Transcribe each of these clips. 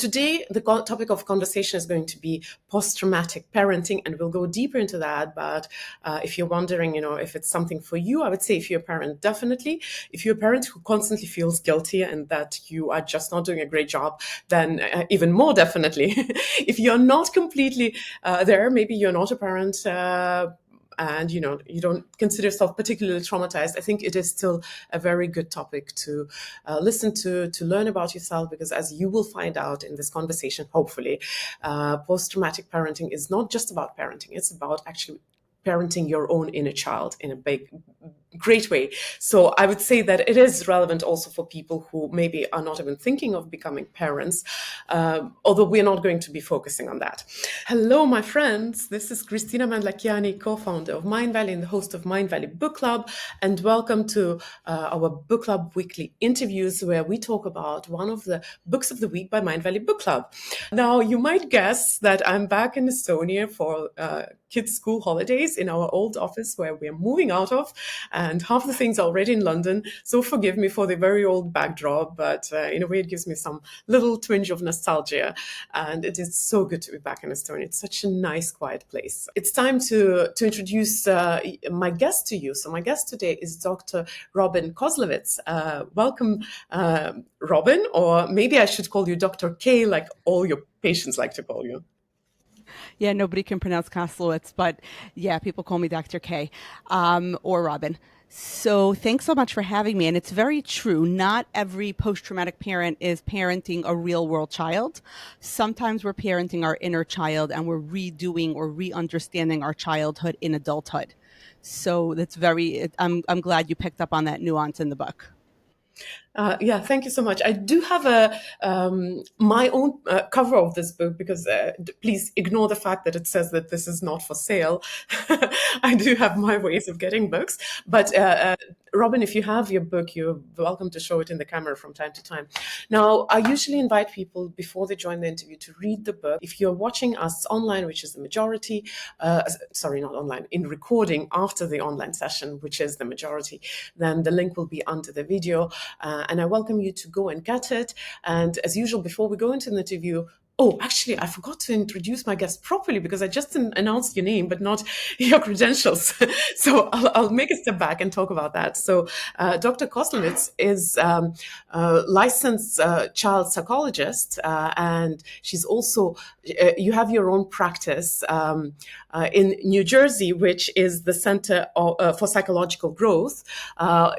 Today, the topic of conversation is going to be post-traumatic parenting, and we'll go deeper into that. But if you're wondering, if it's something for you, I would say if you're a parent, definitely. If you're a parent who constantly feels guilty and that you are just not doing a great job, then even more definitely. If you're not completely there, maybe you're not a parent, and you don't consider yourself particularly traumatized, I think it is still a very good topic to listen to learn about yourself, because as you will find out in this conversation, hopefully, post-traumatic parenting is not just about parenting. It's about actually parenting your own inner child in a great way. So I would say that it is relevant also for people who maybe are not even thinking of becoming parents, although we're not going to be focusing on that. Hello, my friends. This is Kristina Mandlakiani, co-founder of Mind Valley and the host of Mind Valley Book Club. And welcome to our Book Club weekly interviews, where we talk about one of the books of the week by Mind Valley Book Club. Now, you might guess that I'm back in Estonia for kids' school holidays in our old office where we're moving out of, and half the things are already in London. So forgive me for the very old backdrop, but in a way it gives me some little twinge of nostalgia. And it is so good to be back in Estonia. It's such a nice, quiet place. It's time to introduce my guest to you. So my guest today is Dr. Robyn Koslowitz. Welcome, Robyn, or maybe I should call you Dr. K, like all your patients like to call you. Yeah, nobody can pronounce Koslowitz, but yeah, people call me Dr. K or Robyn. So thanks so much for having me. And it's very true. Not every post-traumatic parent is parenting a real world child. Sometimes we're parenting our inner child and we're redoing or re-understanding our childhood in adulthood. So that's I'm glad you picked up on that nuance in the book. Yeah, thank you so much. I do have my own cover of this book, because please ignore the fact that it says that this is not for sale. I do have my ways of getting books. But Robyn, if you have your book, you're welcome to show it in the camera from time to time. Now, I usually invite people before they join the interview to read the book. If you're watching us online, which is the majority, sorry, not online, in recording after the online session, which is the majority, then the link will be under the video. And I welcome you to go and get it. And as usual, before we go into the interview, oh, actually, I forgot to introduce my guest properly, because I just announced your name, but not your credentials. So I'll make a step back and talk about that. So Dr. Koslowitz is a licensed child psychologist, and she's also, you have your own practice in New Jersey, which is the Center for Psychological Growth.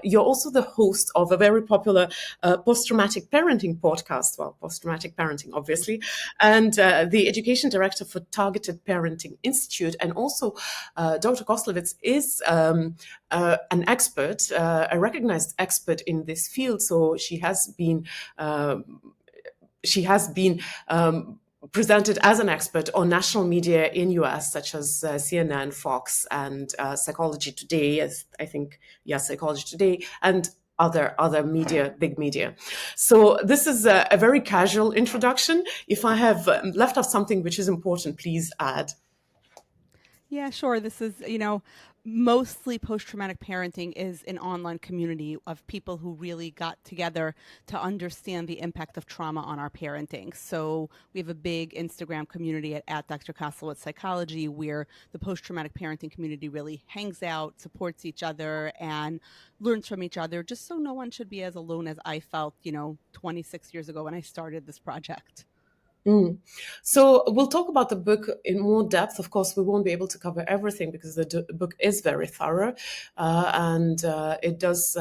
You're also the host of a very popular post-traumatic parenting podcast, well, post-traumatic parenting, obviously, and the education director for Targeted Parenting Institute. And also, Dr. Koslowitz is an expert, a recognized expert in this field. So she has been presented as an expert on national media in US, such as CNN, Fox, and Psychology Today, Psychology Today, and other media, big media. So this is a very casual introduction. If I have left off something which is important, please add. Yeah, sure. This is, mostly post-traumatic parenting is an online community of people who really got together to understand the impact of trauma on our parenting. So we have a big Instagram community at Dr. Koslowitz Psychology, where the post-traumatic parenting community really hangs out, supports each other, and learns from each other, just so no one should be as alone as I felt, 26 years ago when I started this project. So we'll talk about the book in more depth. Of course, we won't be able to cover everything, because the book is very thorough, and it does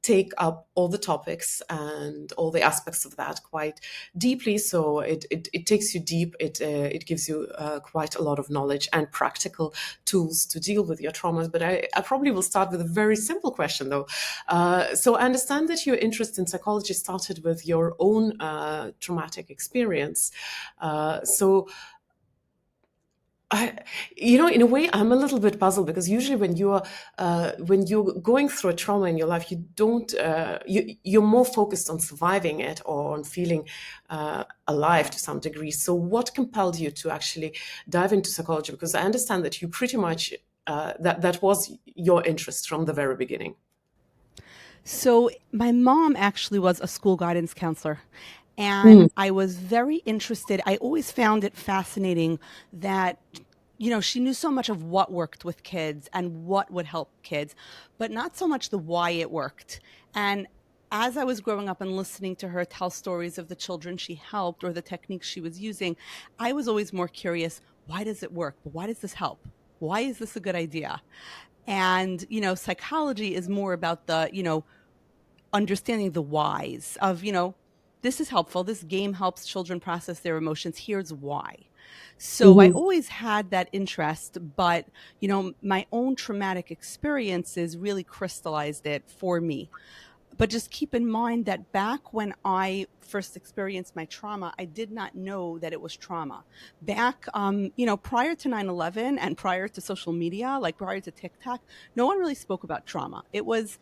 take up all the topics and all the aspects of that quite deeply. So it takes you deep. It gives you quite a lot of knowledge and practical tools to deal with your traumas. But I probably will start with a very simple question, though. So I understand that your interest in psychology started with your own traumatic experience. In a way, I'm a little bit puzzled, because usually when you're going through a trauma in your life, you don't you're more focused on surviving it or on feeling alive to some degree. So what compelled you to actually dive into psychology? Because I understand that you pretty much that was your interest from the very beginning. So my mom actually was a school guidance counselor. And I was very interested. I always found it fascinating that, she knew so much of what worked with kids and what would help kids, but not so much the why it worked. And as I was growing up and listening to her tell stories of the children she helped or the techniques she was using, I was always more curious, why does it work? But why does this help? Why is this a good idea? And, psychology is more about the, understanding the whys of, this is helpful. This game helps children process their emotions. Here's why. So I Mm-hmm. always had that interest, but, my own traumatic experiences really crystallized it for me. But just keep in mind that back when I first experienced my trauma, I did not know that it was trauma. Back, prior to 9/11 and prior to social media, like prior to TikTok, no one really spoke about trauma. It was,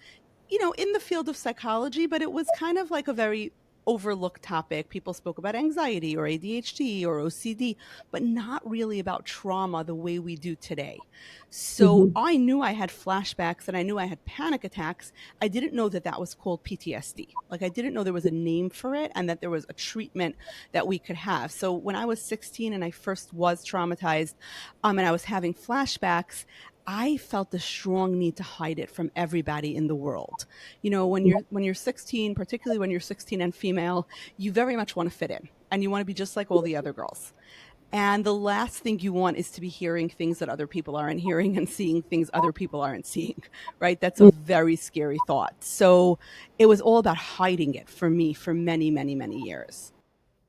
in the field of psychology, but it was kind of like a very overlooked topic. People spoke about anxiety or ADHD or OCD, but not really about trauma the way we do today. So Mm-hmm. I knew I had flashbacks and I knew I had panic attacks. I didn't know that that was called PTSD. Like, I didn't know there was a name for it and that there was a treatment that we could have. So when I was 16 and I first was traumatized, and I was having flashbacks, I felt a strong need to hide it from everybody in the world. When you're 16, particularly when you're 16 and female, you very much want to fit in and you want to be just like all the other girls. And the last thing you want is to be hearing things that other people aren't hearing and seeing things other people aren't seeing, right? That's a very scary thought. So it was all about hiding it for me for many, many, many years.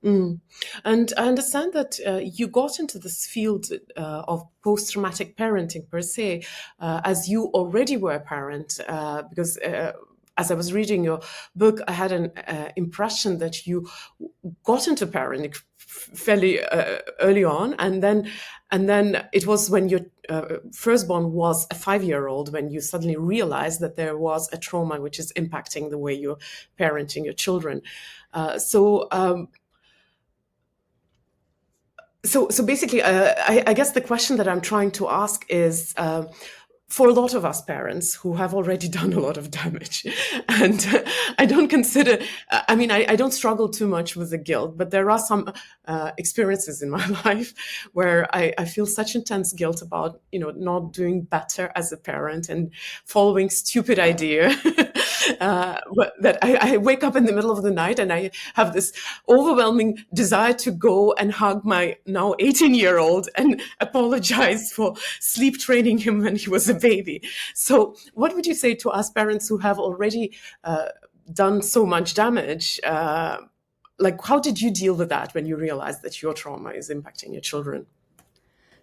Mm. And I understand that you got into this field of post traumatic parenting per se, as you already were a parent, because as I was reading your book, I had an impression that you got into parenting fairly early on, and then it was when your firstborn was a 5-year old when you suddenly realized that there was a trauma which is impacting the way you're parenting your children. So basically, I guess the question that I'm trying to ask is, for a lot of us parents who have already done a lot of damage, and I don't consider, I mean, I don't struggle too much with the guilt, but there are some experiences in my life where I feel such intense guilt about, not doing better as a parent and following stupid idea. That I wake up in the middle of the night and I have this overwhelming desire to go and hug my now 18-year-old and apologize for sleep training him when he was a baby. So, what would you say to us parents who have already done so much damage? Like, how did you deal with that when you realized that your trauma is impacting your children?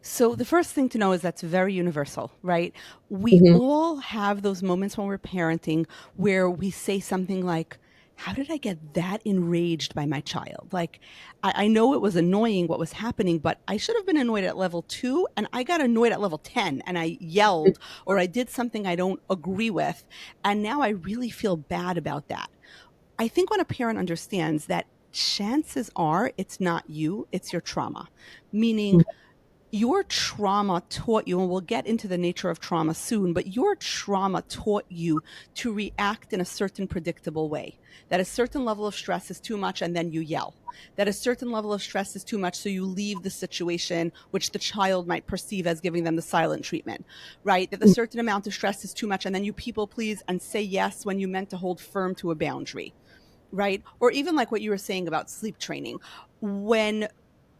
So the first thing to know is that's very universal, right? We Mm-hmm. all have those moments when we're parenting where we say something like, how did I get that enraged by my child? Like, I know it was annoying what was happening, but I should have been annoyed at level 2 and I got annoyed at level 10 and I yelled or I did something I don't agree with. And now I really feel bad about that. I think when a parent understands that, chances are it's not you, it's your trauma, meaning your trauma taught you, and we'll get into the nature of trauma soon, but your trauma taught you to react in a certain predictable way. That a certain level of stress is too much, and then you yell. That a certain level of stress is too much, so you leave the situation, which the child might perceive as giving them the silent treatment, right? That a certain amount of stress is too much, and then you people please and say yes when you meant to hold firm to a boundary, right? Or even like what you were saying about sleep training. When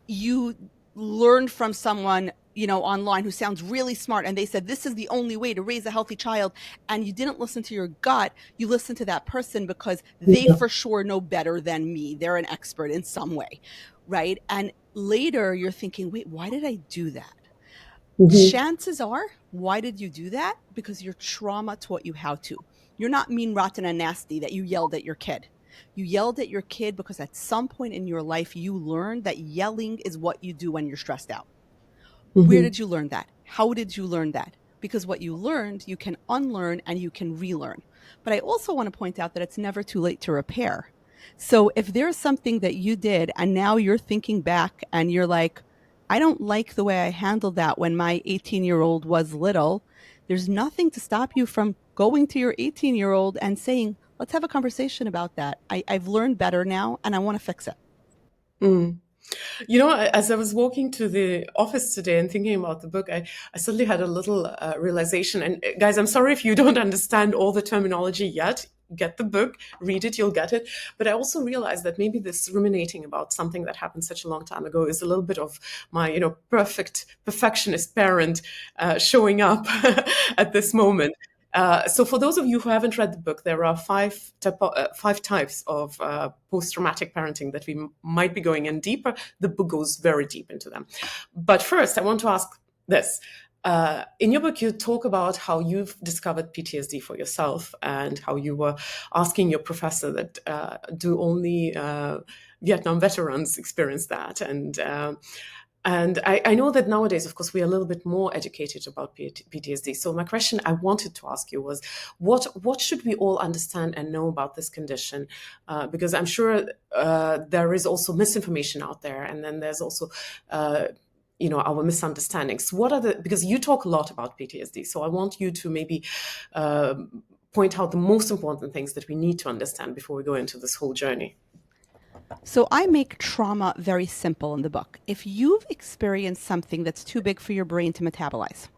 you learned from someone online who sounds really smart and they said this is the only way to raise a healthy child, and you didn't listen to your gut, you listened to that person because they for sure know better than me, they're an expert in some way, right? And later you're thinking, wait, why did I do that? Mm-hmm. Chances are, why did you do that? Because your trauma taught you how to. You're not mean, rotten, and nasty that you yelled at your kid. You yelled at your kid because at some point in your life, you learned that yelling is what you do when you're stressed out. Where Mm-hmm. did you learn that? How did you learn that? Because what you learned, you can unlearn and you can relearn. But I also want to point out that it's never too late to repair. So if there's something that you did and now you're thinking back and you're like, I don't like the way I handled that when my 18-year-old was little, there's nothing to stop you from going to your 18-year-old and saying, Let's have a conversation about that. I've learned better now and I want to fix it. Mm. You know, as I was walking to the office today and thinking about the book, I suddenly had a little realization. And guys, I'm sorry if you don't understand all the terminology yet. Get the book, read it, you'll get it. But I also realized that maybe this ruminating about something that happened such a long time ago is a little bit of my, perfectionist parent showing up at this moment. So, for those of you who haven't read the book, there are five types of post-traumatic parenting that we might be going in deeper. The book goes very deep into them. But first, I want to ask this. In your book, you talk about how you've discovered PTSD for yourself and how you were asking your professor that do only Vietnam veterans experience that. And I know that nowadays, of course, we are a little bit more educated about PTSD. So my question I wanted to ask you was, what should we all understand and know about this condition? Because I'm sure there is also misinformation out there, and then there's also our misunderstandings. Because you talk a lot about PTSD, so I want you to maybe point out the most important things that we need to understand before we go into this whole journey. So I make trauma very simple in the book. If you've experienced something that's too big for your brain to metabolize,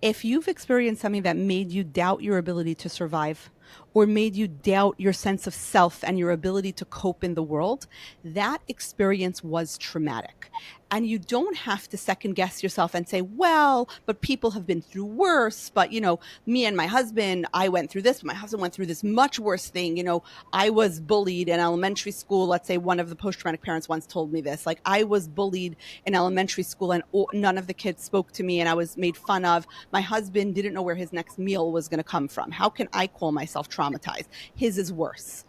if you've experienced something that made you doubt your ability to survive or made you doubt your sense of self and your ability to cope in the world, that experience was traumatic. And you don't have to second guess yourself and say, well, but people have been through worse. But, me and my husband, I went through this. My husband went through this much worse thing. I was bullied in elementary school. Let's say one of the post-traumatic parents once told me this, like I was bullied in elementary school and none of the kids spoke to me and I was made fun of. My husband didn't know where his next meal was going to come from. How can I call myself traumatized? His is worse.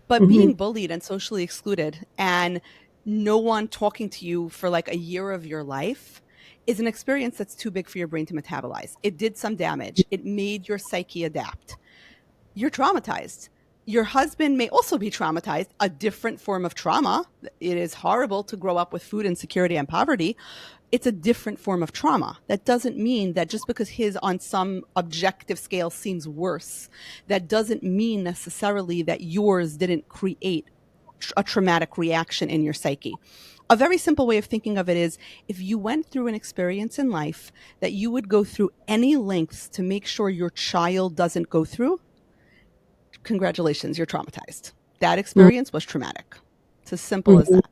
But being bullied and socially excluded and no one talking to you for like a year of your life is an experience that's too big for your brain to metabolize. It did some damage. It made your psyche adapt. You're traumatized. Your husband may also be traumatized, a different form of trauma. It is horrible to grow up with food insecurity and poverty. It's a different form of trauma. That doesn't mean that just because his on some objective scale seems worse, that doesn't mean necessarily that yours didn't create a traumatic reaction in your psyche. A very simple way of thinking of it is if you went through an experience in life that you would go through any lengths to make sure your child doesn't go through, congratulations, you're traumatized. That experience was traumatic. It's as simple as that.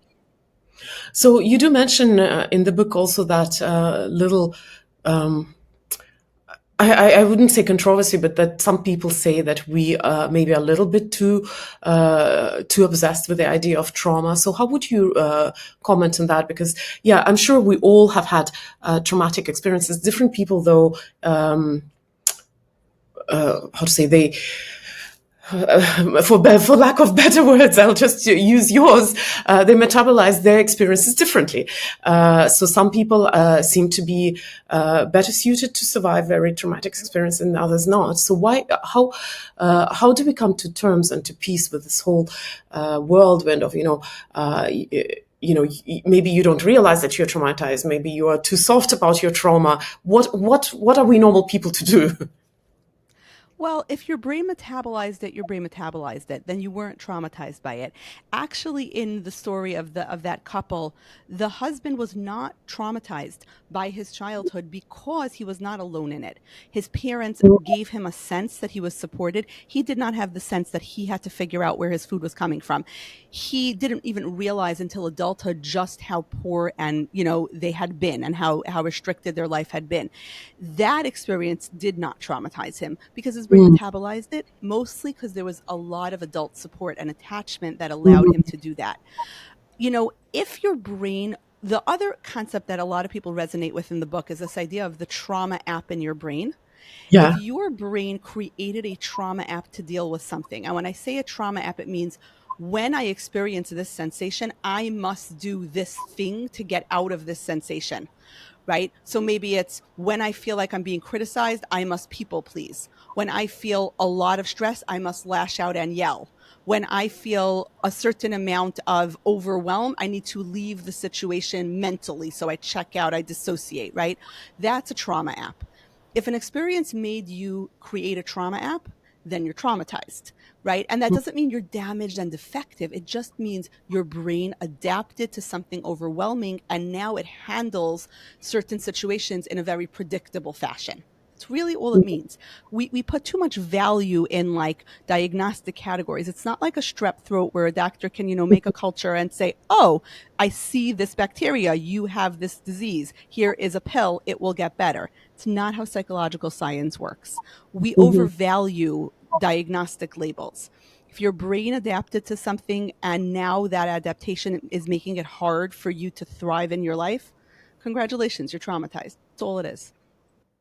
So you do mention in the book also that little, I wouldn't say controversy, but that some people say that we maybe are a little bit too obsessed with the idea of trauma. So how would you comment on that? Because yeah, I'm sure we all have had traumatic experiences. Different people, though, how to say they. For lack of better words, I'll just use yours. They metabolize their experiences differently. So some people seem to be better suited to survive very traumatic experience and others not. So how do we come to terms and to peace with this whole whirlwind of maybe you don't realize that you're traumatized. Maybe you are too soft about your trauma. What are we normal people to do? Well, if your brain metabolized it, your brain metabolized it. Then you weren't traumatized by it. Actually, in the story of that couple, the husband was not traumatized by his childhood because he was not alone in it. His parents gave him a sense that he was supported. He did not have the sense that he had to figure out where his food was coming from. He didn't even realize until adulthood just how poor and they had been and how restricted their life had been. That experience did not traumatize him because his brain metabolized it, mostly because there was a lot of adult support and attachment that allowed him to do that. If your brain, the other concept that a lot of people resonate with in the book is this idea of the trauma app in your brain. If Yeah. your brain created a trauma app to deal with something, and when I say a trauma app, it means when I experience this sensation, I must do this thing to get out of this sensation. Right? So maybe it's when I feel like I'm being criticized, I must people please. When I feel a lot of stress, I must lash out and yell. When I feel a certain amount of overwhelm, I need to leave the situation mentally. So I check out, I dissociate, right? That's a trauma app. If an experience made you create a trauma app, then you're traumatized, right? And that doesn't mean you're damaged and defective. It just means your brain adapted to something overwhelming and now it handles certain situations in a very predictable fashion. It's really all it means. We put too much value in like diagnostic categories. It's not like a strep throat where a doctor can, make a culture and say, oh, I see this bacteria. You have this disease. Here is a pill. It will get better. It's not how psychological science works. We Mhm. overvalue diagnostic labels. If your brain adapted to something and now that adaptation is making it hard for you to thrive in your life, congratulations, you're traumatized. That's all it is.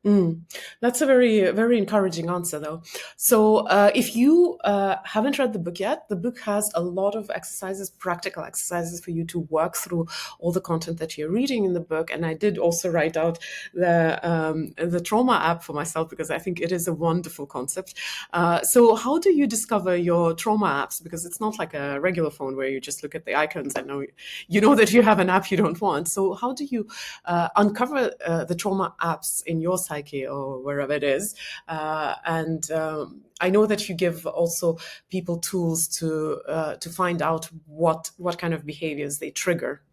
Mm. That's a very, very encouraging answer, though. So, if you haven't read the book yet, the book has a lot of exercises, practical exercises for you to work through all the content that you're reading in the book. And I did also write out the trauma app for myself because I think it is a wonderful concept. So, how do you discover your trauma apps? Because it's not like a regular phone where you just look at the icons and know that you have an app you don't want. So, how do you uncover the trauma apps in your psyche or wherever it is? And I know that you give also people tools to find out what kind of behaviors they trigger.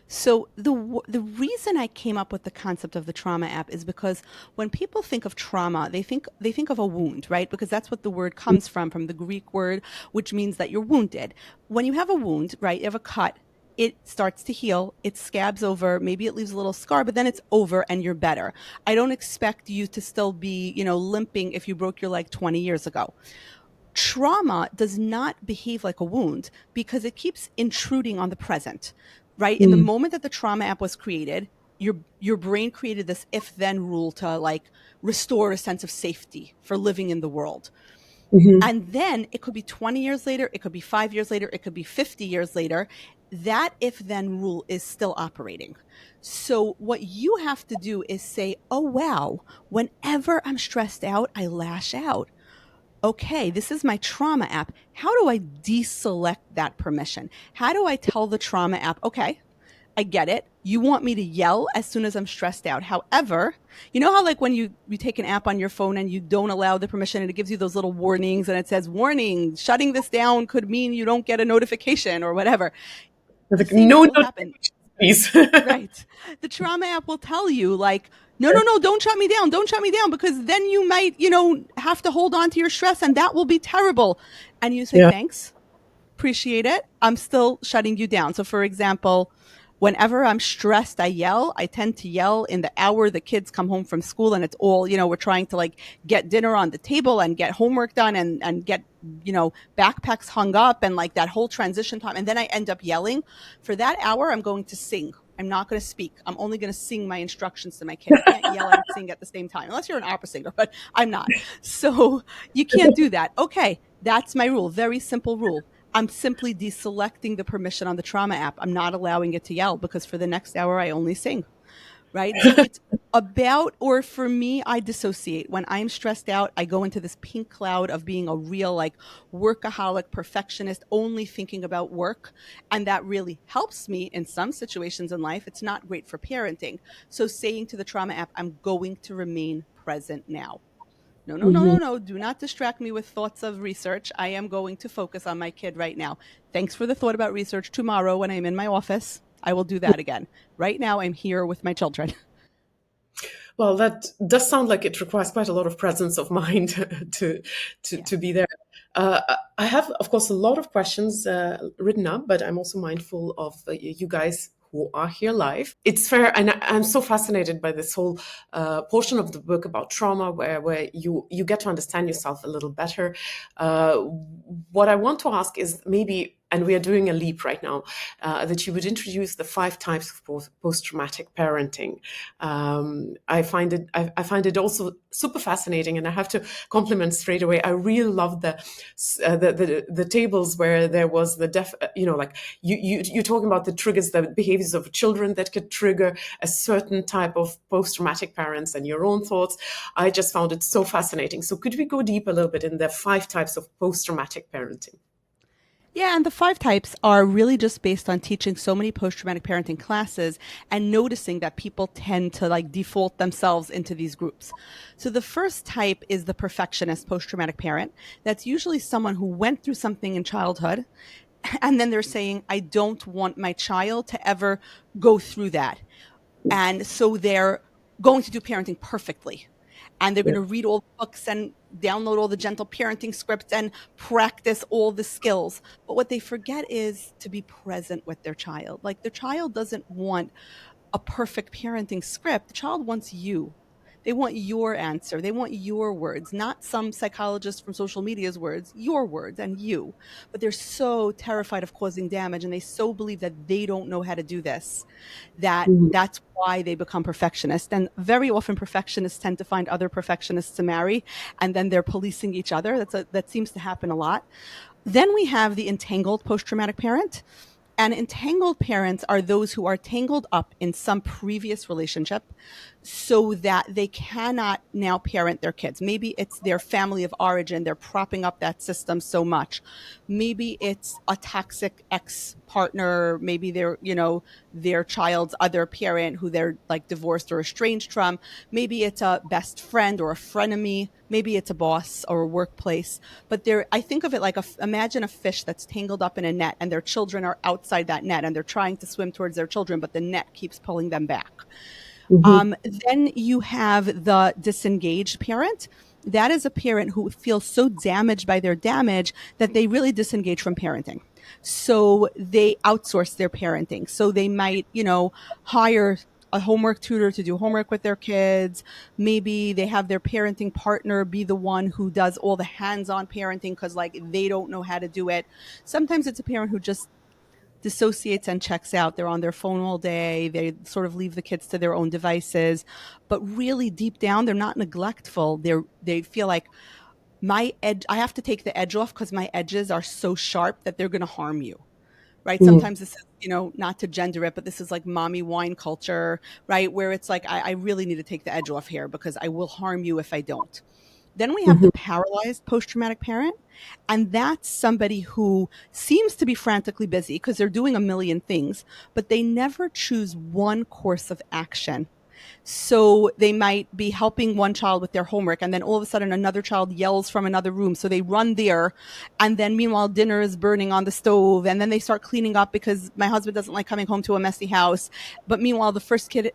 So the reason I came up with the concept of the trauma app is because when people think of trauma, they think of a wound, right? Because that's what the word comes from the Greek word, which means that you're wounded. When you have a wound, right, you have a cut, it starts to heal, it scabs over, maybe it leaves a little scar, but then it's over and you're better. I don't expect you to still be, limping if you broke your leg 20 years ago. Trauma does not behave like a wound because it keeps intruding on the present, right? In the Mm. moment that the trauma app was created, your brain created this if then rule to like restore a sense of safety for living in the world. Mhm. And then it could be 20 years later, it could be 5 years later, it could be 50 years later. That if then rule is still operating. So what you have to do is say, "Oh wow, whenever I'm stressed out, I lash out. Okay, this is my trauma app. How do I deselect that permission? How do I tell the trauma app, okay, I get it. You want me to yell as soon as I'm stressed out. However, you know how like when you take an app on your phone and you don't allow the permission and it gives you those little warnings and it says, warning, shutting this down could mean you don't get a notification or whatever. The Like, same no thing will happen. notifications, please. Right. The trauma app will tell you, like, no, no, no, don't shut me down. Don't shut me down because then you might, have to hold on to your stress and that will be terrible. And you say, Yeah. thanks, appreciate it. I'm still shutting you down. So, for example, whenever I'm stressed, I yell. I tend to yell in the hour the kids come home from school and it's all, we're trying to like get dinner on the table and get homework done and get, backpacks hung up and like that whole transition time. And then I end up yelling. For that hour, I'm going to sing. I'm not going to speak. I'm only going to sing my instructions to my kid. You can't yell and sing at the same time, unless you're an opera singer, but I'm not. So you can't do that. Okay, that's my rule. Very simple rule. I'm simply deselecting the permission on the trauma app. I'm not allowing it to yell because for the next hour, I only sing, right? So it's about, or for me, I dissociate. When I'm stressed out, I go into this pink cloud of being a real, like, workaholic perfectionist, only thinking about work. And that really helps me in some situations in life. It's not great for parenting. So saying to the trauma app, I'm going to remain present now. No, no, no, Mhm. no, no. Do not distract me with thoughts of research. I am going to focus on my kid right now. Thanks for the thought about research. Tomorrow, when I'm in my office, I will do that again. Right now, I'm here with my children. Well, that does sound like it requires quite a lot of presence of mind to Yeah. to be there. I have, of course, a lot of questions written up, but I'm also mindful of you guys who are here live. It's fair, and I'm so fascinated by this whole portion of the book about trauma, where you get to understand yourself a little better. Uh, what I want to ask is maybe, and we are doing a leap right now, that you would introduce the 5 types of post-traumatic parenting. I find it also super fascinating, and I have to compliment straight away. I really love the tables where there was the like you're talking about the triggers, the behaviors of children that could trigger a certain type of post-traumatic parents, and your own thoughts. I just found it so fascinating. So could we go deep a little bit in the 5 types of post-traumatic parenting? Yeah, and the five types are really just based on teaching so many post-traumatic parenting classes and noticing that people tend to like default themselves into these groups. So the first type is the perfectionist post-traumatic parent. That's usually someone who went through something in childhood and then they're saying, I don't want my child to ever go through that. And so they're going to do parenting perfectly. And they're going to read all the books and download all the gentle parenting scripts and practice all the skills. But what they forget is to be present with their child. Like the child doesn't want a perfect parenting script. The child wants you. They want your answer. They want your words, not some psychologist from social media's words, your words and you. But they're so terrified of causing damage and they so believe that they don't know how to do this that Mhm. that's why they become perfectionists. And very often perfectionists tend to find other perfectionists to marry and then they're policing each other. That seems to happen a lot. Then we have the entangled post-traumatic parent. And entangled parents are those who are tangled up in some previous relationship so that they cannot now parent their kids. Maybe it's their family of origin. They're propping up that system so much. Maybe it's a toxic ex partner. Maybe they're, their child's other parent who they're like divorced or estranged from. Maybe it's a best friend or a frenemy. Maybe it's a boss or a workplace. But I think of it like imagine a fish that's tangled up in a net and their children are outside that net and they're trying to swim towards their children, but the net keeps pulling them back. Mhm. Then you have the disengaged parent. That is a parent who feels so damaged by their damage that they really disengage from parenting. So they outsource their parenting. So they might, hire a homework tutor to do homework with their kids. Maybe they have their parenting partner be the one who does all the hands-on parenting because like they don't know how to do it. Sometimes it's a parent who just dissociates and checks out. They're on their phone all day. They sort of leave the kids to their own devices, but really deep down, they're not neglectful. They feel like my edge, I have to take the edge off because my edges are so sharp that they're going to harm you. Right. Mhm. Sometimes this is, not to gender it, but this is like mommy wine culture, right? Where it's like, I really need to take the edge off here because I will harm you if I don't. Then we have the Mhm. paralyzed post traumatic parent. And that's somebody who seems to be frantically busy because they're doing a million things, but they never choose one course of action. So they might be helping one child with their homework, and then all of a sudden another child yells from another room. So they run there. And then meanwhile, dinner is burning on the stove. And then they start cleaning up because my husband doesn't like coming home to a messy house. But meanwhile, the first kid,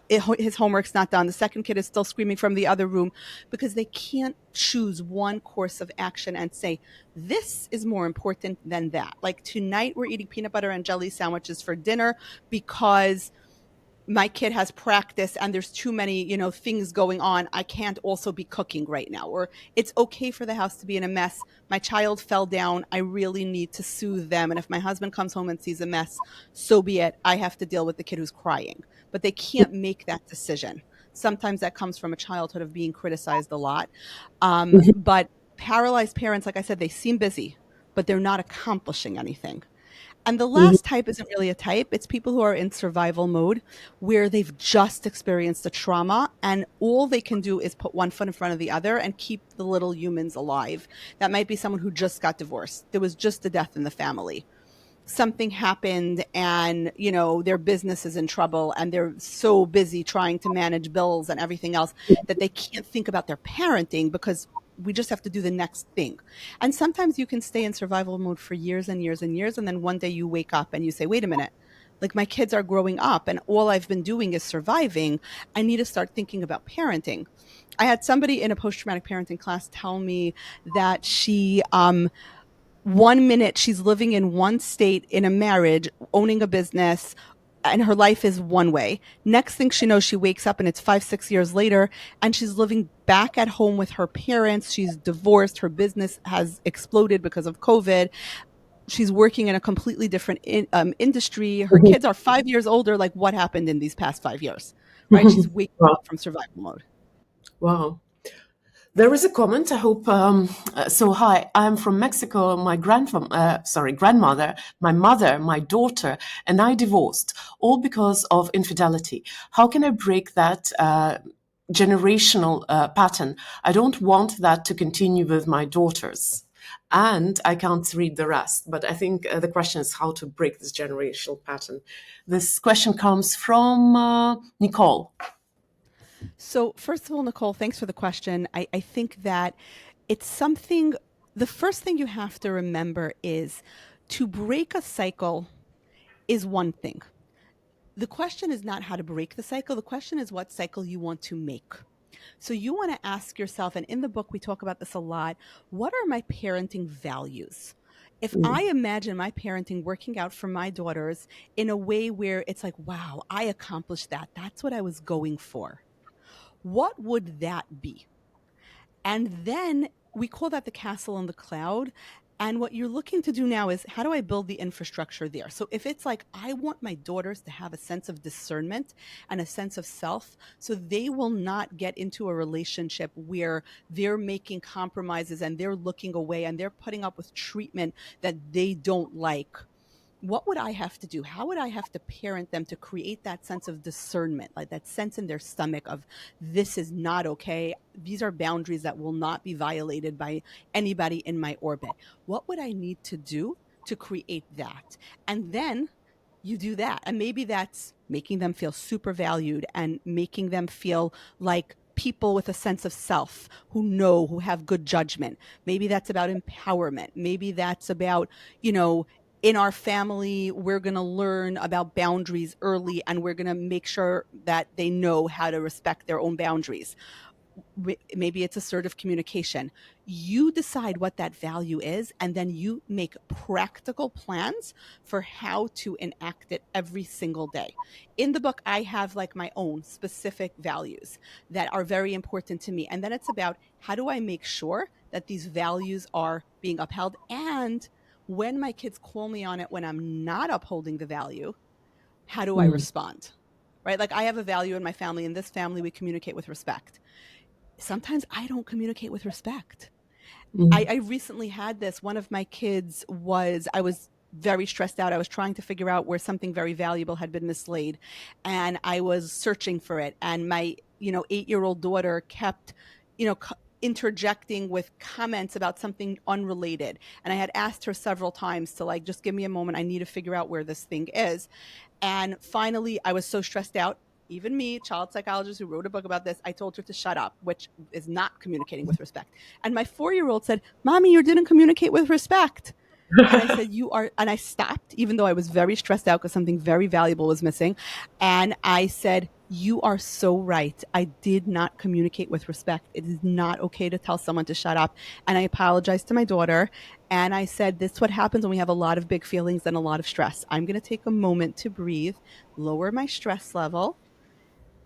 his homework's not done. The second kid is still screaming from the other room because they can't choose one course of action and say, this is more important than that. Like tonight, we're eating peanut butter and jelly sandwiches for dinner because my kid has practice and there's too many, things going on. I can't also be cooking right now. Or it's okay for the house to be in a mess. My child fell down. I really need to soothe them. And if my husband comes home and sees a mess, so be it. I have to deal with the kid who's crying. But they can't make that decision. Sometimes that comes from a childhood of being criticized a lot. Mhm. But paralyzed parents, like I said, they seem busy, but they're not accomplishing anything. And the Mhm. last type isn't really a type. It's people who are in survival mode where they've just experienced a trauma and all they can do is put one foot in front of the other and keep the little humans alive. That might be someone who just got divorced. There was just a death in the family. Something happened and, their business is in trouble and they're so busy trying to manage bills and everything else that they can't think about their parenting because we just have to do the next thing. And sometimes you can stay in survival mode for years and years and years. And then one day you wake up and you say, wait a minute, like my kids are growing up and all I've been doing is surviving. I need to start thinking about parenting. I had somebody in a post traumatic parenting class tell me that she, one minute she's living in one state in a marriage, owning a business, and her life is one way. Next thing she knows, she wakes up and it's 5, 6 years later, and she's living back at home with her parents. She's divorced. Her business has exploded because of COVID. She's working in a completely different industry. Her Mhm. kids are 5 years older. Like, what happened in these past 5 years? Right? She's Mhm. waking Wow. up from survival mode. Wow. There is a comment. I hope. So, hi. I'm from Mexico. My grandmother, my mother, my daughter, and I divorced, all because of infidelity. How can I break that generational pattern? I don't want that to continue with my daughters. and I can't read the rest. But I think the question is how to break this generational pattern. This question comes from Nicole. So, first of all, Nicole, thanks for the question. I think that it's something, the first thing you have to remember is to break a cycle is one thing. The question is not how to break the cycle. The question is what cycle you want to make. So you want to ask yourself, and in the book we talk about this a lot, what are my parenting values? If I imagine my parenting working out for my daughters in a way where it's like, wow, I accomplished that. That's what I was going for. What would that be? And then we call that the castle on the cloud. And what you're looking to do now is how do I build the infrastructure there? So if it's like, I want my daughters to have a sense of discernment and a sense of self, so they will not get into a relationship where they're making compromises and they're looking away and they're putting up with treatment that they don't like. What would I have to do? How would I have to parent them to create that sense of discernment, like that sense in their stomach of this is not okay? These are boundaries that will not be violated by anybody in my orbit. What would I need to do to create that? And then you do that. And maybe that's making them feel super valued and making them feel like people with a sense of self who know, who have good judgment. Maybe that's about empowerment. Maybe that's about, you know, in our family, we're going to learn about boundaries early and we're going to make sure that they know how to respect their own boundaries. Maybe it's assertive communication. You decide what that value is, and then you make practical plans for how to enact it every single day. In the book, I have like my own specific values that are very important to me. And then it's about how do I make sure that these values are being upheld? And when my kids call me on it, when I'm not upholding the value, how do I Mm, respond? Right? Like I have a value in my family. In this family, we communicate with respect. Sometimes I don't communicate with respect. I mm, recently had this. One of my kids was, I was very stressed out. I was trying to figure out where something very valuable had been mislaid. And I was searching for it. And my, 8-year-old daughter kept, you know, interjecting with comments about something unrelated. And I had asked her several times to like, just give me a moment. I need to figure out where this thing is. And finally, I was so stressed out. Even me, child psychologist who wrote a book about this, I told her to shut up, which is not communicating with respect. And my 4-year-old said, Mommy, you didn't communicate with respect. And I said, You are, and I stopped, even though I was very stressed out because something very valuable was missing. And I said, You are so right. I did not communicate with respect. It is not okay to tell someone to shut up. And I apologized to my daughter. And I said, This is what happens when we have a lot of big feelings and a lot of stress. I'm going to take a moment to breathe, lower my stress level.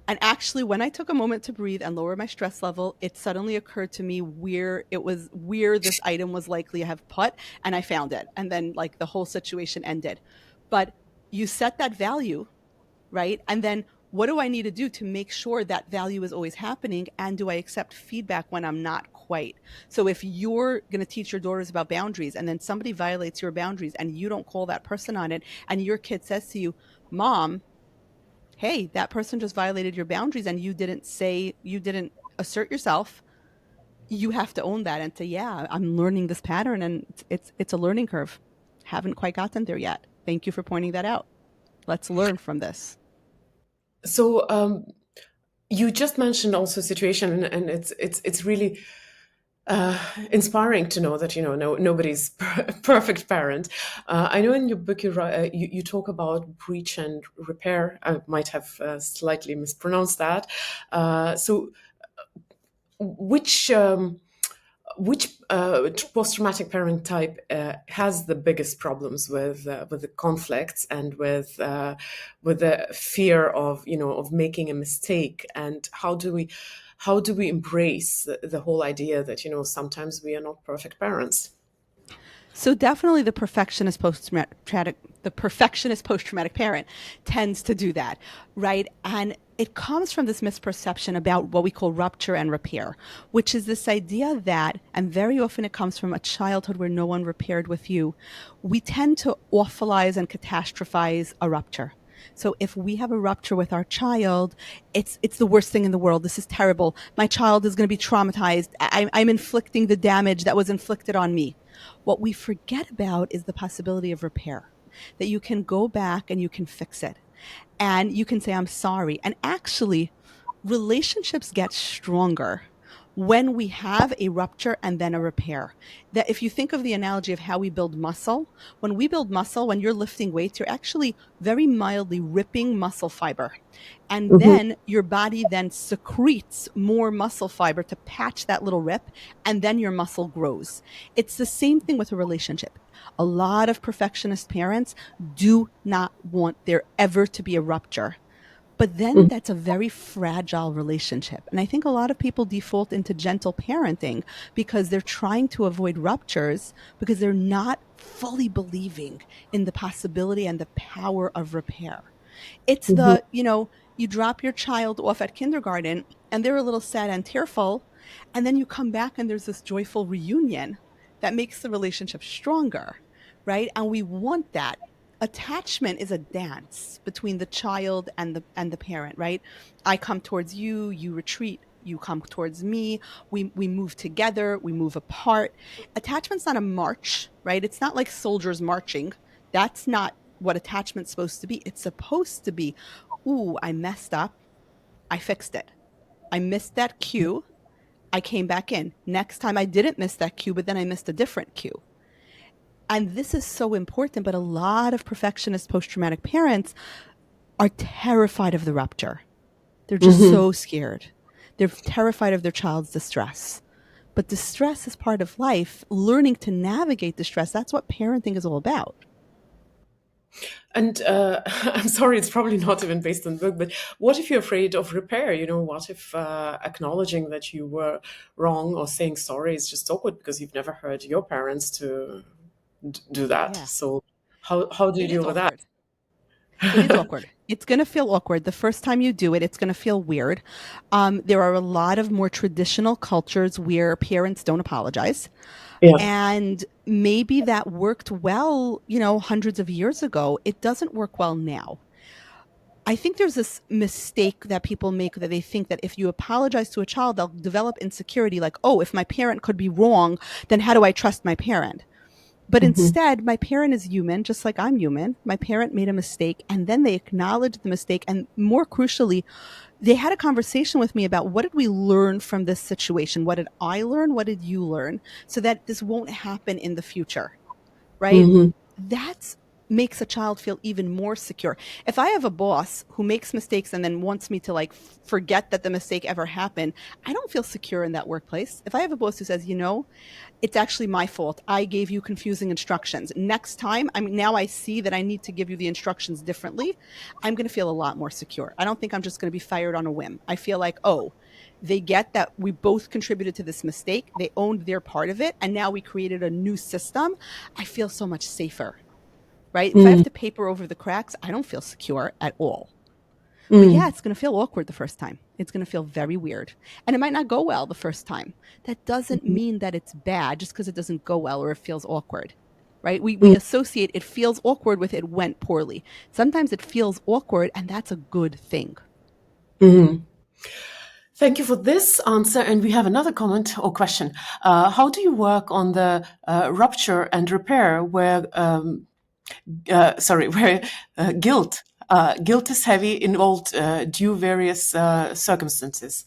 And actually, when I took a moment to breathe and lower my stress level, it suddenly occurred to me where this item was likely to have put, and I found it. And then, like, the whole situation ended. But you set that value, right? And then what do I need to do to make sure that value is always happening? And do I accept feedback when I'm not quite? So if you're going to teach your daughters about boundaries and then somebody violates your boundaries and you don't call that person on it, and your kid says to you, Mom, hey, that person just violated your boundaries and you didn't assert yourself, you have to own that and say, yeah, I'm learning this pattern and it's a learning curve. Haven't quite gotten there yet. Thank you for pointing that out. Let's learn from this. So you just mentioned also a situation, and it's really inspiring to know that nobody's perfect parent. I know in your book you talk about breach and repair. I might have slightly mispronounced that. So which post-traumatic parent type has the biggest problems with the conflicts and with the fear of of making a mistake? And how do we embrace the whole idea that sometimes we are not perfect parents? So definitely the perfectionist post-traumatic parent tends to do that, right? And it comes from this misperception about what we call rupture and repair, which is this idea that, and very often it comes from a childhood where no one repaired with you. We tend to awfulize and catastrophize a rupture. So if we have a rupture with our child, it's the worst thing in the world. This is terrible. My child is going to be traumatized. I'm inflicting the damage that was inflicted on me. What we forget about is the possibility of repair, that you can go back and you can fix it. And you can say, I'm sorry. And actually, relationships get stronger when we have a rupture and then a repair. That if you think of the analogy of how we build muscle, when we build muscle, when you're lifting weights, you're actually very mildly ripping muscle fiber. And Mhm. then your body then secretes more muscle fiber to patch that little rip, and then your muscle grows. It's the same thing with a relationship. A lot of perfectionist parents do not want there ever to be a rupture. But then Mhm. that's a very fragile relationship. And I think a lot of people default into gentle parenting because they're trying to avoid ruptures because they're not fully believing in the possibility and the power of repair. It's Mhm. you drop your child off at kindergarten and they're a little sad and tearful. And then you come back and there's this joyful reunion that makes the relationship stronger, right? And we want that. Attachment is a dance between the child and the parent, right? I come towards you, you retreat, you come towards me, we move together, we move apart. Attachment's not a march, right? It's not like soldiers marching. That's not what attachment's supposed to be. It's supposed to be, ooh, I messed up. I fixed it. I missed that cue. I came back in. Next time I didn't miss that cue, but then I missed a different cue. And this is so important, but a lot of perfectionist post traumatic parents are terrified of the rupture. They're just Mhm. so scared. They're terrified of their child's distress. But distress is part of life. Learning to navigate distress, that's what parenting is all about. And I'm sorry, it's probably not even based on the book, but what if you're afraid of repair? What if acknowledging that you were wrong or saying sorry is just awkward because you've never heard your parents to do that? Yeah, So how do you it is deal with that? awkward. It is awkward. It's going to feel awkward. The first time you do it, it's going to feel weird. There are a lot of more traditional cultures where parents don't apologize. Yeah. And maybe that worked well, hundreds of years ago. It doesn't work well now. I think there's this mistake that people make that they think that if you apologize to a child, they'll develop insecurity like, oh, if my parent could be wrong, then how do I trust my parent? But Hmm. instead, my parent is human, just like I'm human. My parent made a mistake, and then they acknowledged the mistake. And more crucially, they had a conversation with me about what did we learn from this situation? What did I learn? What did you learn? So that this won't happen in the future, right? Hmm. That makes a child feel even more secure. If I have a boss who makes mistakes and then wants me to like forget that the mistake ever happened, I don't feel secure in that workplace. If I have a boss who says, it's actually my fault. I gave you confusing instructions. Next time, now I see that I need to give you the instructions differently. I'm going to feel a lot more secure. I don't think I'm just going to be fired on a whim. I feel like, oh, they get that we both contributed to this mistake. They owned their part of it. And now we created a new system. I feel so much safer, right? If I have Mm. to paper over the cracks, I don't feel secure at all. But yeah, Mm. it's going to feel awkward the first time. It's going to feel very weird. And it might not go well the first time. That doesn't mean that it's bad just because it doesn't go well or it feels awkward, right? We Mm. associate it feels awkward with it went poorly. Sometimes it feels awkward, and that's a good thing. Mm. Thank you for this answer. And we have another comment or question. How do you work on the rupture and repair where, where guilt is heavy, involved due various circumstances?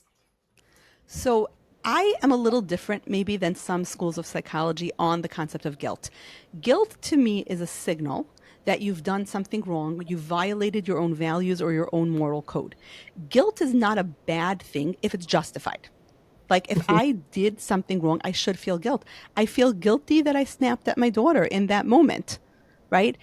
So I am a little different, maybe, than some schools of psychology on the concept of guilt. Guilt to me is a signal that you've done something wrong, you violated your own values or your own moral code. Guilt is not a bad thing if it's justified. Like if I did something wrong, I should feel guilt. I feel guilty that I snapped at my daughter in that moment, right?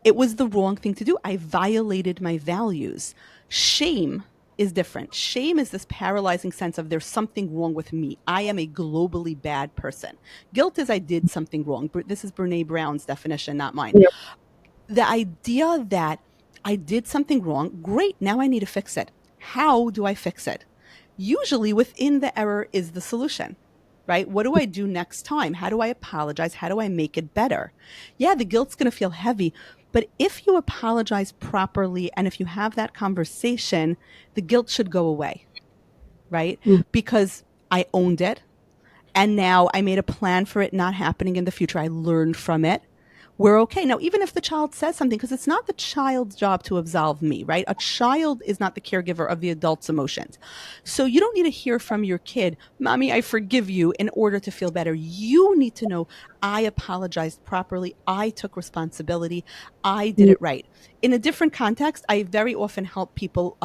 It was the wrong thing to do. I violated my values. Shame is different. Shame is this paralyzing sense of there's something wrong with me. I am a globally bad person. Guilt is I did something wrong. This is Brene Brown's definition, not mine. Yeah. The idea that I did something wrong, great, now I need to fix it. How do I fix it? Usually within the error is the solution. right? What do I do next time? How do I apologize? How do I make it better? Yeah, the guilt's going to feel heavy, but if you apologize properly and if you have that conversation, the guilt should go away, right? Mm. Because I owned it. And now I made a plan for it not happening in the future. I learned from it. We're okay. Now, even if the child says something, because it's not the child's job to absolve me, right? A child is not the caregiver of the adult's emotions. So you don't need to hear from your kid, Mommy, I forgive you, in order to feel better. You need to know, I apologized properly. I took responsibility. I did Mm. it right. In a different context, I very often help people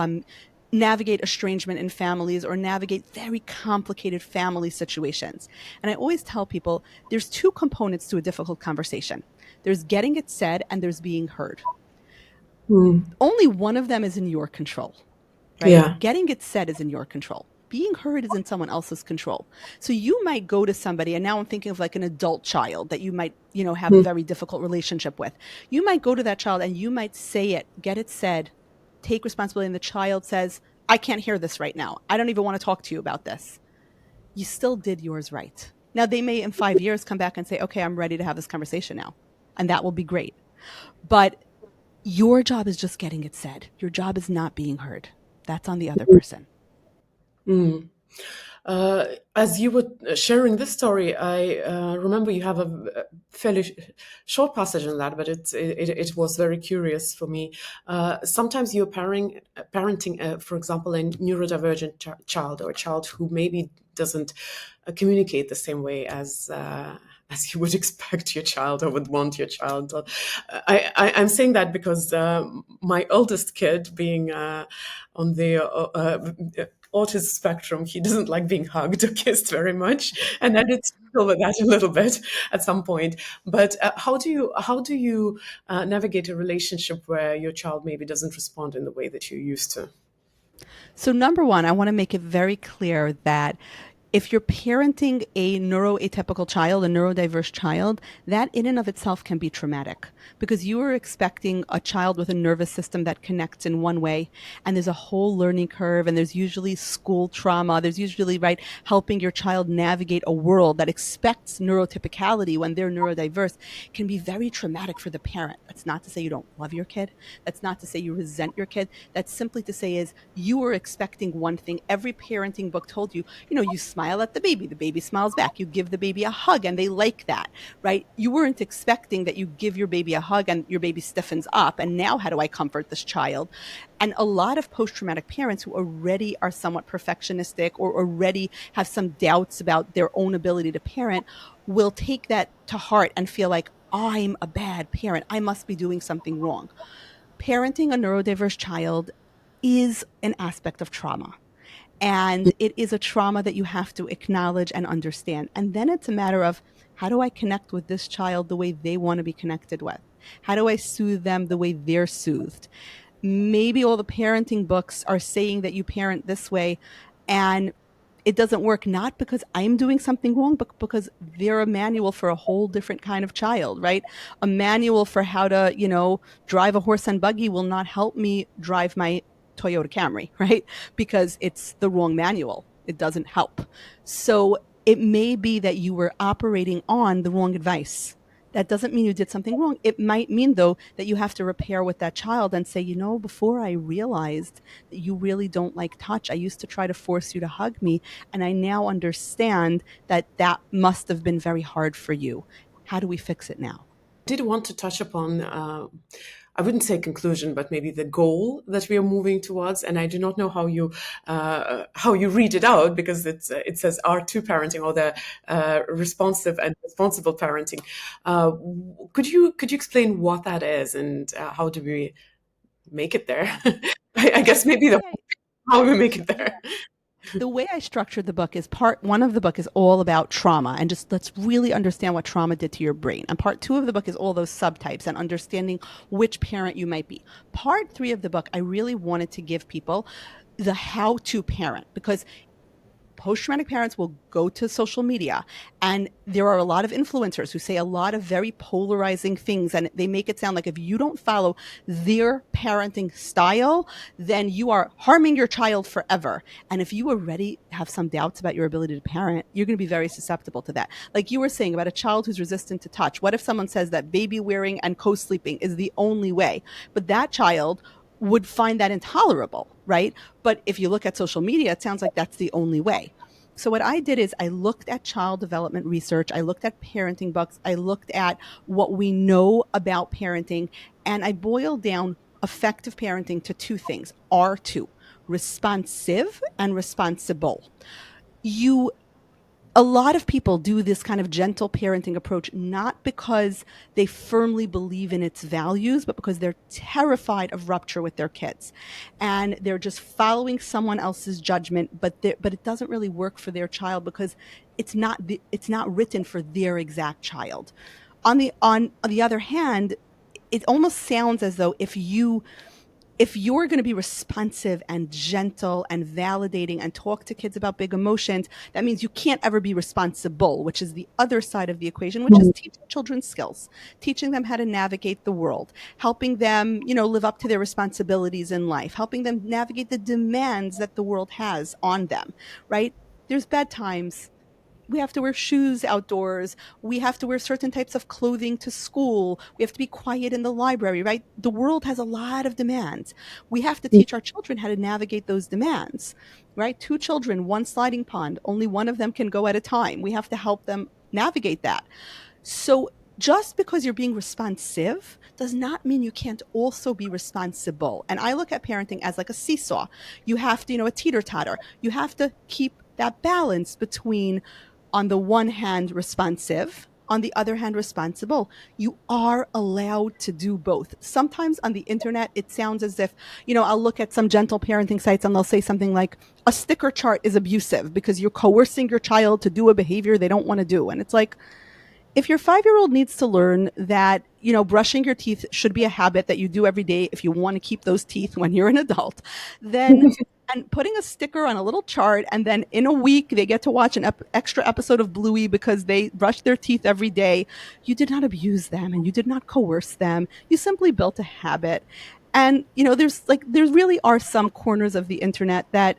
navigate estrangement in families or navigate very complicated family situations. And I always tell people there's two components to a difficult conversation. There's getting it said and there's being heard. Mm. Only one of them is in your control, right? Yeah. Getting it said is in your control. Being heard is in someone else's control. So you might go to somebody, and now I'm thinking of like an adult child that you might, have a Mm. very difficult relationship with. You might go to that child and you might say it, get it said, take responsibility, and the child says, I can't hear this right now. I don't even want to talk to you about this. You still did yours right. Now they may in 5 years come back and say, okay, I'm ready to have this conversation now. And that will be great. But your job is just getting it said. Your job is not being heard. That's on the other person. Mm. As you were sharing this story, I remember you have a fairly short passage in that, but it was very curious for me. Sometimes you're parenting, for example, a neurodivergent child or a child who maybe doesn't communicate the same way as you would expect your child or would want your child. I'm saying that because my oldest kid, being on the autism spectrum, he doesn't like being hugged or kissed very much, and I did struggle with that a little bit at some point. But how do you navigate a relationship where your child maybe doesn't respond in the way that you used to? So, number one, I want to make it very clear that if you're parenting a neuroatypical child, a neurodiverse child, that in and of itself can be traumatic because you are expecting a child with a nervous system that connects in one way, and there's a whole learning curve, and there's usually school trauma. There's usually, right, helping your child navigate a world that expects neurotypicality when they're neurodiverse can be very traumatic for the parent. That's not to say you don't love your kid. That's not to say you resent your kid. That's simply to say is you were expecting one thing. Every parenting book told you, you smile at the baby smiles back. You give the baby a hug and they like that, right? You weren't expecting that you give your baby a hug and your baby stiffens up. And now how do I comfort this child? And a lot of post-traumatic parents who already are somewhat perfectionistic or already have some doubts about their own ability to parent will take that to heart and feel like, I'm a bad parent. I must be doing something wrong. Parenting a neurodiverse child is an aspect of trauma. And it is a trauma that you have to acknowledge and understand. And then it's a matter of how do I connect with this child the way they want to be connected with? How do I soothe them the way they're soothed? Maybe all the parenting books are saying that you parent this way and it doesn't work, not because I'm doing something wrong, but because they're a manual for a whole different kind of child, right? A manual for how to, drive a horse and buggy will not help me drive my Toyota Camry, right? Because it's the wrong manual. It doesn't help. So it may be that you were operating on the wrong advice. That doesn't mean you did something wrong. It might mean, though, that you have to repair with that child and say, before I realized that you really don't like touch, I used to try to force you to hug me. And I now understand that that must have been very hard for you. How do we fix it now? Did want to touch upon, I wouldn't say conclusion, but maybe the goal that we are moving towards. And I do not know how you read it out because it says R2 parenting or the responsive and responsible parenting. Could you explain what that is and how do we make it there? I guess maybe The the way I, how we make it yeah, there. the way I structured the book is part one of the book is all about trauma and just let's really understand what trauma did to your brain. And part two of the book is all those subtypes and understanding which parent you might be. Part three of the book, I really wanted to give people the how to parent because post-traumatic parents will go to social media, and there are a lot of influencers who say a lot of very polarizing things, and they make it sound like if you don't follow their parenting style, then you are harming your child forever. And if you already have some doubts about your ability to parent, you're going to be very susceptible to that. Like you were saying about a child who's resistant to touch. What if someone says that baby wearing and co-sleeping is the only way? But that child would find that intolerable, right? But if you look at social media, it sounds like that's the only way. So what I did is I looked at child development research, I looked at parenting books, I looked at what we know about parenting, and I boiled down effective parenting to two things, R2, responsive and responsible. You A lot of people do this kind of gentle parenting approach not because they firmly believe in its values, but because they're terrified of rupture with their kids, and they're just following someone else's judgment. But it doesn't really work for their child because it's not written for their exact child. On the other hand, it almost sounds as though if you're going to be responsive and gentle and validating and talk to kids about big emotions, that means you can't ever be responsible, which is the other side of the equation, which is teaching children skills, teaching them how to navigate the world, helping them, live up to their responsibilities in life, helping them navigate the demands that the world has on them, right? There's bad times. We have to wear shoes outdoors. We have to wear certain types of clothing to school. We have to be quiet in the library, right? The world has a lot of demands. We have to teach our children how to navigate those demands, right? Two children, one sliding pond, only one of them can go at a time. We have to help them navigate that. So just because you're being responsive does not mean you can't also be responsible. And I look at parenting as like a seesaw. You have to, a teeter totter. You have to keep that balance between, on the one hand, responsive, on the other hand, responsible. You are allowed to do both. Sometimes on the internet, it sounds as if, I'll look at some gentle parenting sites and they'll say something like, a sticker chart is abusive because you're coercing your child to do a behavior they don't want to do. And it's like, if your 5-year-old needs to learn that, brushing your teeth should be a habit that you do every day if you want to keep those teeth when you're an adult, then and putting a sticker on a little chart, and then in a week they get to watch an extra episode of Bluey because they brush their teeth every day. You did not abuse them and you did not coerce them. You simply built a habit. And there really are some corners of the internet that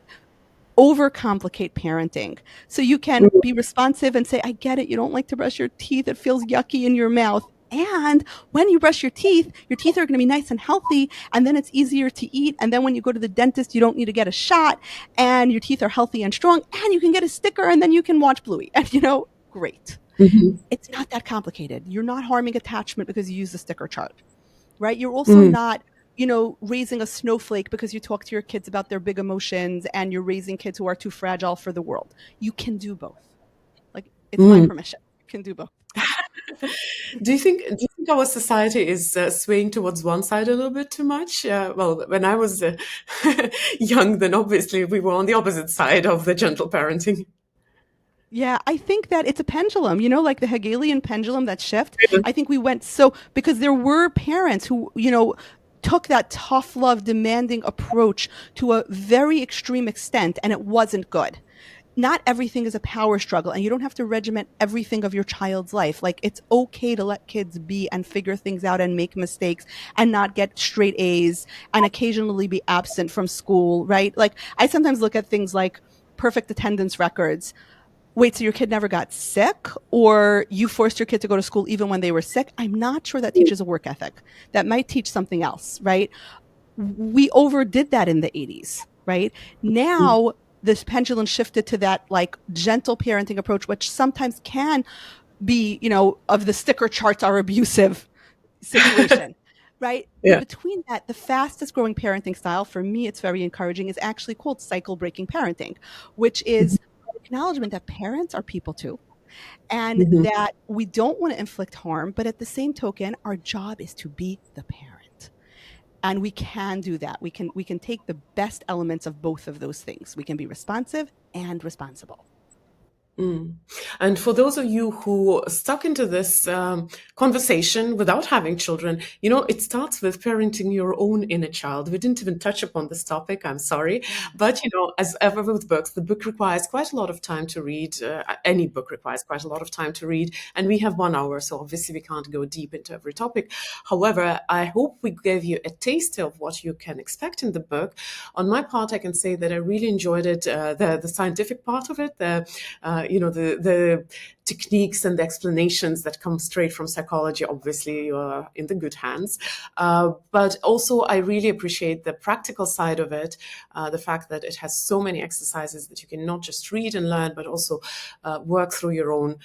overcomplicate parenting. So you can be responsive and say, I get it. You don't like to brush your teeth. It feels yucky in your mouth. And when you brush your teeth are going to be nice and healthy. And then it's easier to eat. And then when you go to the dentist, you don't need to get a shot. And your teeth are healthy and strong. And you can get a sticker and then you can watch Bluey. And, great. Mhm. It's not that complicated. You're not harming attachment because you use the sticker chart, right? You're also Mm. not, raising a snowflake because you talk to your kids about their big emotions and you're raising kids who are too fragile for the world. You can do both. Like, it's my Mm. permission. You can do both. Do you think our society is swaying towards one side a little bit too much? Well, when I was young, then obviously we were on the opposite side of the gentle parenting. Yeah, I think that it's a pendulum, like the Hegelian pendulum, that shift. Yeah. I think we went so because there were parents who, took that tough love demanding approach to a very extreme extent, and it wasn't good. Not everything is a power struggle, and you don't have to regiment everything of your child's life. Like, it's okay to let kids be and figure things out and make mistakes and not get straight A's and occasionally be absent from school, right? Like, I sometimes look at things like perfect attendance records. Wait, so your kid never got sick, or you forced your kid to go to school even when they were sick? I'm not sure that teaches a work ethic. That might teach something else, right? We overdid that in the 80s, right? Now this pendulum shifted to that like gentle parenting approach, which sometimes can be, of the sticker charts are abusive situation, right? But Yeah. between that, the fastest growing parenting style, for me, it's very encouraging, is actually called cycle breaking parenting, which is acknowledgement that parents are people too, and Mhm. that we don't want to inflict harm, but at the same token, our job is to be the parent. And we can do that. We can take the best elements of both of those things. We can be responsive and responsible. Mm. And for those of you who stuck into this conversation without having children, it starts with parenting your own inner child. We didn't even touch upon this topic. I'm sorry. Yeah. But, as ever with books, the book requires quite a lot of time to read. Any book requires quite a lot of time to read. And we have 1 hour, so obviously we can't go deep into every topic. However, I hope we gave you a taste of what you can expect in the book. On my part, I can say that I really enjoyed it, the scientific part of it, the techniques and the explanations that come straight from psychology. Obviously, you're in the good hands. But also, I really appreciate the practical side of it, the fact that it has so many exercises that you can not just read and learn, but also work through your own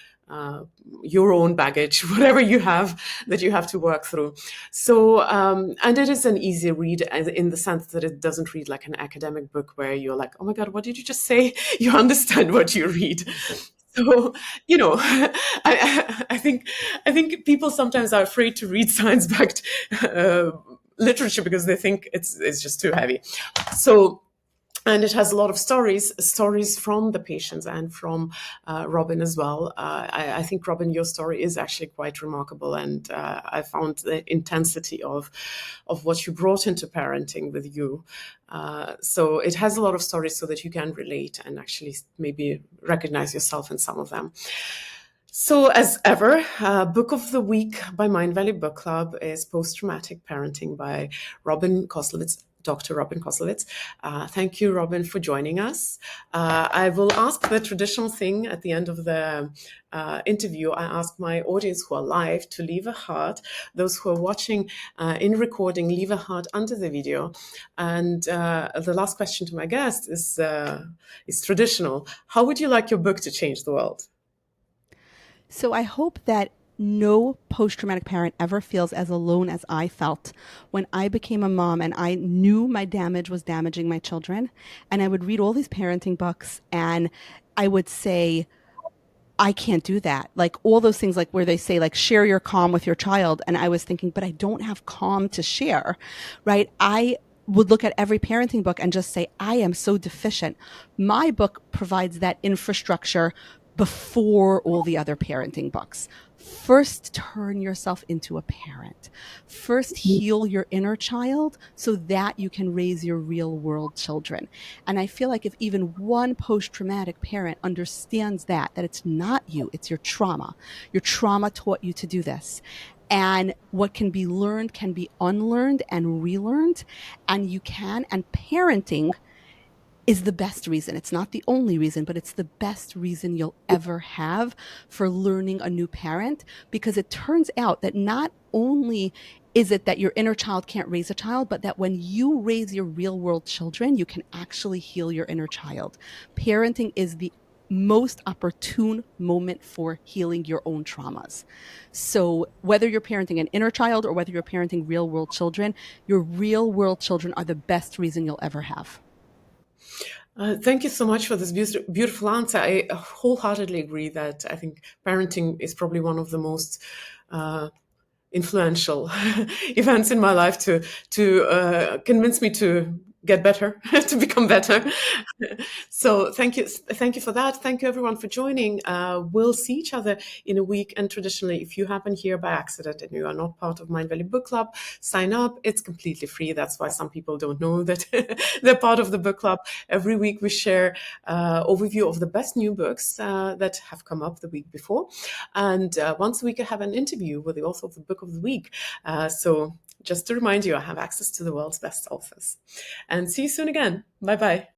baggage, whatever you have that you have to work through. So, and it is an easy read in the sense that it doesn't read like an academic book where you're like, oh my God, what did you just say? You understand what you read. So, I think people sometimes are afraid to read science-backed literature because they think it's just too heavy. So, and it has a lot of stories from the patients and from Robyn as well. I think, Robyn, your story is actually quite remarkable, and I found the intensity of what you brought into parenting with you. So it has a lot of stories so that you can relate and actually maybe recognize yourself in some of them. So, as ever, Book of the Week by Mind Valley Book Club is Post-Traumatic Parenting by Robyn Koslowitz, Dr. Robyn Koslowitz. Thank you, Robyn, for joining us. I will ask the traditional thing at the end of the interview. I ask my audience who are live to leave a heart. Those who are watching in recording, leave a heart under the video. And the last question to my guest is traditional. How would you like your book to change the world? So I hope that no post traumatic parent ever feels as alone as I felt when I became a mom and I knew my damage was damaging my children. And I would read all these parenting books and I would say, I can't do that. Like all those things, like where they say, like, share your calm with your child. And I was thinking, but I don't have calm to share, right? I would look at every parenting book and just say, I am so deficient. My book provides that infrastructure before all the other parenting books. First, turn yourself into a parent. First, heal your inner child so that you can raise your real world children. And I feel like if even one post-traumatic parent understands that it's not you, it's your trauma taught you to do this. And what can be learned can be unlearned and relearned. And parenting is the best reason. It's not the only reason, but it's the best reason you'll ever have for learning a new parent, because it turns out that not only is it that your inner child can't raise a child, but that when you raise your real world children, you can actually heal your inner child. Parenting is the most opportune moment for healing your own traumas. So whether you're parenting an inner child or whether you're parenting real world children, your real world children are the best reason you'll ever have. Thank you so much for this beautiful answer. I wholeheartedly agree that I think parenting is probably one of the most influential events in my life to convince me to get better, to become better. So thank you for that. Thank you everyone for joining. We'll see each other in a week. And traditionally, if you happen here by accident and you are not part of Mind Valley Book Club, sign up. It's completely free. That's why some people don't know that they're part of the book club. Every week we share overview of the best new books that have come up the week before, and once a week I have an interview with the author of the book of the week. So just to remind you, I have access to the world's best authors. And see you soon again. Bye-bye.